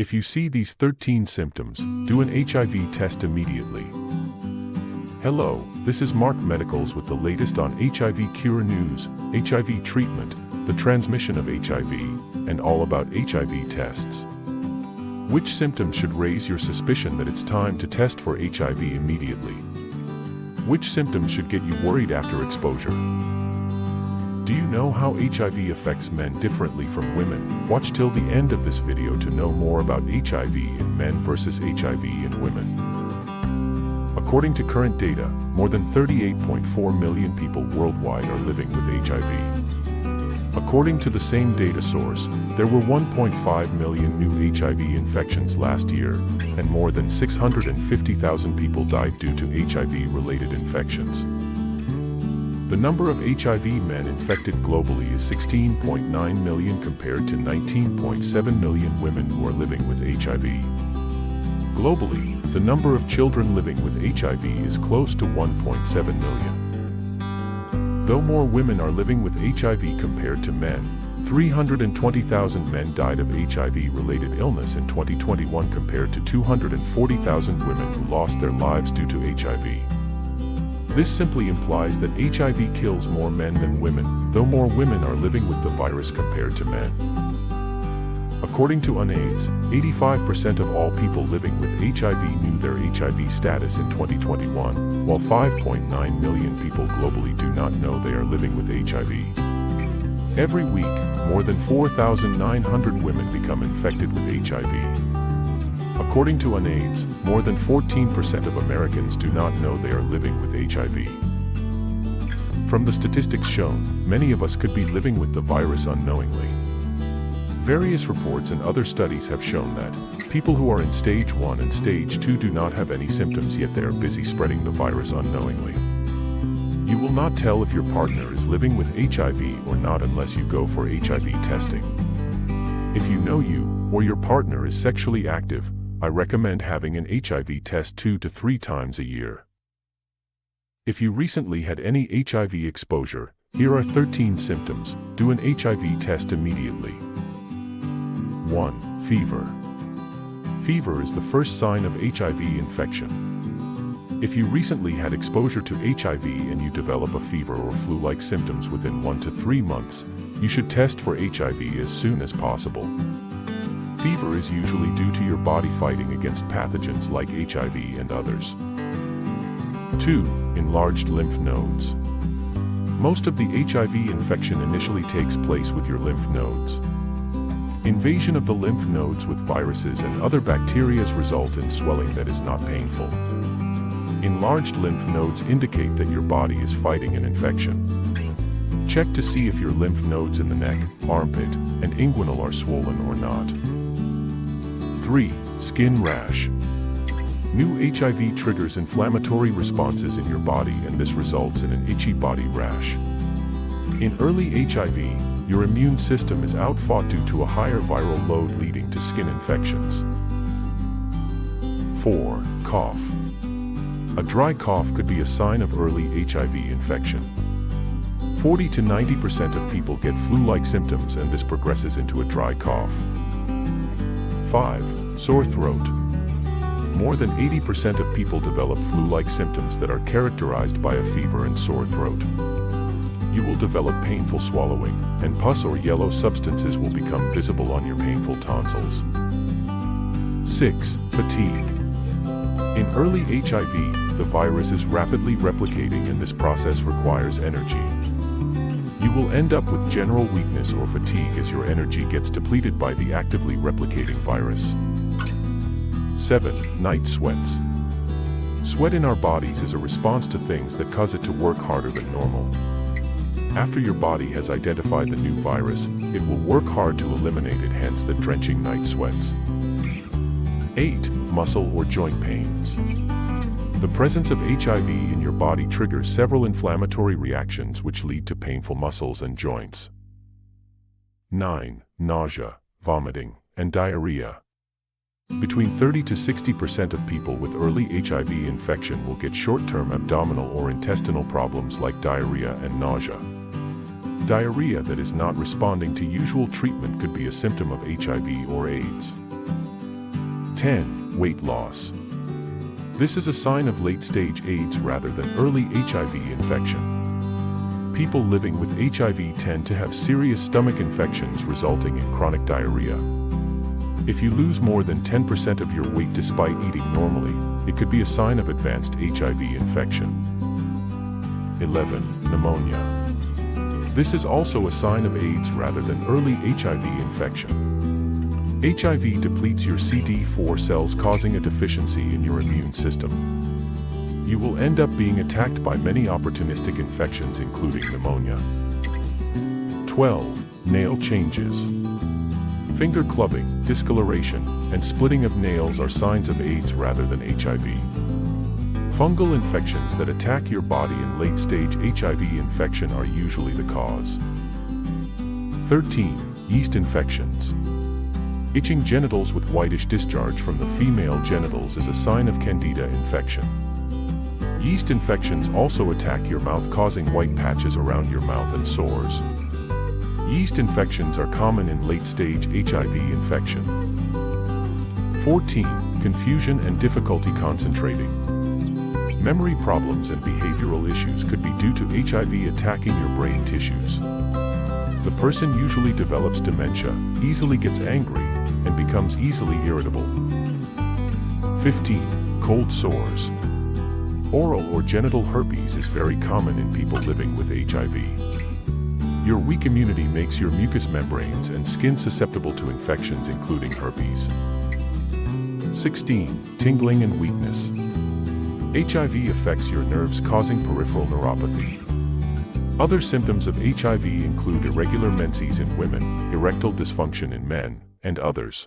If you see these 13 symptoms, do an HIV test immediately. Hello, this is Mark Medicals with the latest on HIV cure news, HIV treatment, the transmission of HIV, and all about HIV tests. Which symptoms should raise your suspicion that it's time to test for HIV immediately? Which symptoms should get you worried after exposure? Do you know how HIV affects men differently from women? Watch till the end of this video to know more about HIV in men versus HIV in women. According to current data, more than 38.4 million people worldwide are living with HIV. According to the same data source, there were 1.5 million new HIV infections last year, and more than 650,000 people died due to HIV-related infections. The number of HIV men infected globally is 16.9 million compared to 19.7 million women who are living with HIV. Globally, the number of children living with HIV is close to 1.7 million. Though more women are living with HIV compared to men, 320,000 men died of HIV-related illness in 2021 compared to 240,000 women who lost their lives due to HIV. This simply implies that HIV kills more men than women, though more women are living with the virus compared to men. According to UNAIDS, 85% of all people living with HIV knew their HIV status in 2021, while 5.9 million people globally do not know they are living with HIV. Every week, more than 4,900 women become infected with HIV. According to UNAIDS, more than 14% of Americans do not know they are living with HIV. From the statistics shown, many of us could be living with the virus unknowingly. Various reports and other studies have shown that people who are in stage 1 and stage 2 do not have any symptoms, yet they are busy spreading the virus unknowingly. You will not tell if your partner is living with HIV or not unless you go for HIV testing. If you know you or your partner is sexually active, I recommend having an HIV test 2 to 3 times a year. If you recently had any HIV exposure, here are 13 symptoms. Do an HIV test immediately. 1. Fever. Fever is the first sign of HIV infection. If you recently had exposure to HIV and you develop a fever or flu-like symptoms within 1 to 3 months, you should test for HIV as soon as possible. Fever is usually due to your body fighting against pathogens like HIV and others. 2. Enlarged lymph nodes. Most of the HIV infection initially takes place with your lymph nodes. Invasion of the lymph nodes with viruses and other bacteria result in swelling that is not painful. Enlarged lymph nodes indicate that your body is fighting an infection. Check to see if your lymph nodes in the neck, armpit, and inguinal are swollen or not. 3. Skin rash. New HIV triggers inflammatory responses in your body, and this results in an itchy body rash. In early HIV, your immune system is outfought due to a higher viral load leading to skin infections. 4. Cough. A dry cough could be a sign of early HIV infection. 40 to 90% of people get flu-like symptoms, and this progresses into a dry cough. 5. Sore throat. More than 80% of people develop flu-like symptoms that are characterized by a fever and sore throat. You will develop painful swallowing, and pus or yellow substances will become visible on your painful tonsils. 6. Fatigue. In early HIV, the virus is rapidly replicating, and this process requires energy. You will end up with general weakness or fatigue as your energy gets depleted by the actively replicating virus. 7. Night sweats. Sweat in our bodies is a response to things that cause it to work harder than normal. After your body has identified the new virus, it will work hard to eliminate it, hence the drenching night sweats. 8. Muscle or joint pains. The presence of HIV in your body triggers several inflammatory reactions which lead to painful muscles and joints. 9. Nausea, vomiting, and diarrhea. Between 30 to 60% of people with early HIV infection will get short-term abdominal or intestinal problems like diarrhea and nausea. Diarrhea that is not responding to usual treatment could be a symptom of HIV or AIDS. 10. Weight loss. This is a sign of late-stage AIDS rather than early HIV infection. People living with HIV tend to have serious stomach infections resulting in chronic diarrhea. If you lose more than 10% of your weight despite eating normally, it could be a sign of advanced HIV infection. 11. Pneumonia. This is also a sign of AIDS rather than early HIV infection. HIV depletes your CD4 cells, causing a deficiency in your immune system. You will end up being attacked by many opportunistic infections, including pneumonia. 12. Nail changes. Finger clubbing, discoloration, and splitting of nails are signs of AIDS rather than HIV. Fungal infections that attack your body in late-stage HIV infection are usually the cause. 13. Yeast infections. Itching genitals with whitish discharge from the female genitals is a sign of candida infection. Yeast infections also attack your mouth, causing white patches around your mouth and sores. Yeast infections are common in late-stage HIV infection. 14. Confusion and difficulty concentrating. Memory problems and behavioral issues could be due to HIV attacking your brain tissues. The person usually develops dementia, easily gets angry, and becomes easily irritable. 15. Cold sores. Oral or genital herpes is very common in people living with HIV. Your weak immunity makes your mucous membranes and skin susceptible to infections, including herpes. 16. Tingling and weakness. HIV affects your nerves, causing peripheral neuropathy. Other symptoms of HIV include irregular menses in women, erectile dysfunction in men, and others.